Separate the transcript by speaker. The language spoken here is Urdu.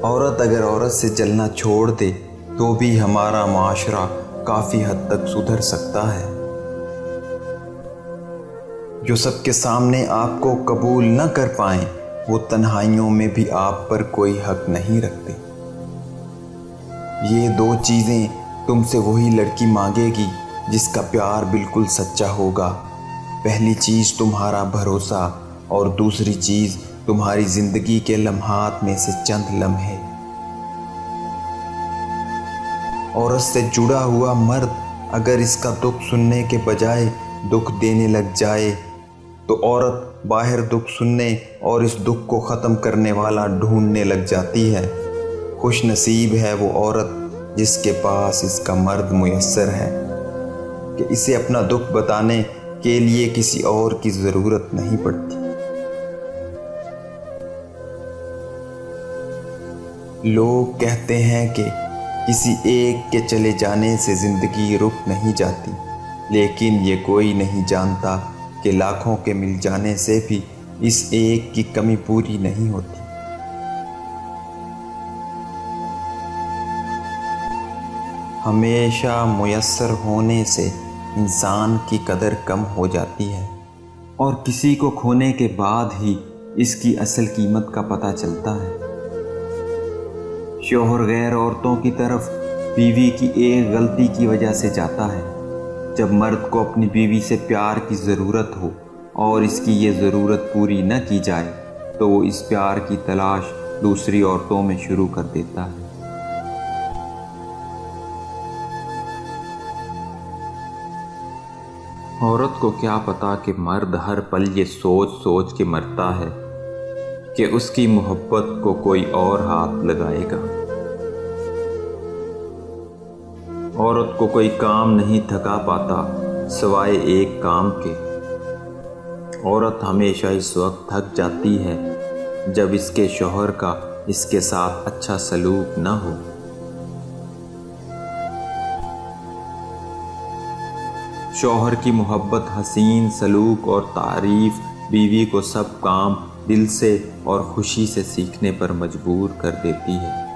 Speaker 1: عورت اگر عورت سے جلنا چھوڑ دے تو بھی ہمارا معاشرہ کافی حد تک سدھر سکتا ہے۔ جو سب کے سامنے آپ کو قبول نہ کر پائیں وہ تنہائیوں میں بھی آپ پر کوئی حق نہیں رکھتے۔ یہ دو چیزیں تم سے وہی لڑکی مانگے گی جس کا پیار بالکل سچا ہوگا۔ پہلی چیز تمہارا بھروسہ اور دوسری چیز تمہاری زندگی کے لمحات میں سے چند لمحے۔ عورت سے جڑا ہوا مرد اگر اس کا دکھ سننے کے بجائے دکھ دینے لگ جائے تو عورت باہر دکھ سننے اور اس دکھ کو ختم کرنے والا ڈھونڈنے لگ جاتی ہے۔ خوش نصیب ہے وہ عورت جس کے پاس اس کا مرد میسر ہے کہ اسے اپنا دکھ بتانے کے لیے کسی اور کی ضرورت نہیں پڑتی۔ لوگ کہتے ہیں کہ کسی ایک کے چلے جانے سے زندگی رک نہیں جاتی، لیکن یہ کوئی نہیں جانتا کہ لاکھوں کے مل جانے سے بھی اس ایک کی کمی پوری نہیں ہوتی۔ ہمیشہ میسر ہونے سے انسان کی قدر کم ہو جاتی ہے اور کسی کو کھونے کے بعد ہی اس کی اصل قیمت کا پتہ چلتا ہے۔ شوہر غیر عورتوں کی طرف بیوی کی ایک غلطی کی وجہ سے جاتا ہے۔ جب مرد کو اپنی بیوی سے پیار کی ضرورت ہو اور اس کی یہ ضرورت پوری نہ کی جائے تو وہ اس پیار کی تلاش دوسری عورتوں میں شروع کر دیتا ہے۔ عورت کو کیا پتا کہ مرد ہر پل یہ سوچ سوچ کے مرتا ہے کہ اس کی محبت کو کوئی اور ہاتھ لگائے گا۔ عورت کو کوئی کام نہیں تھکا پاتا سوائے ایک کام کے۔ عورت ہمیشہ اس وقت تھک جاتی ہے جب اس کے شوہر کا اس کے ساتھ اچھا سلوک نہ ہو۔ شوہر کی محبت، حسین سلوک اور تعریف بیوی کو سب کام دل سے اور خوشی سے سیکھنے پر مجبور کر دیتی ہے۔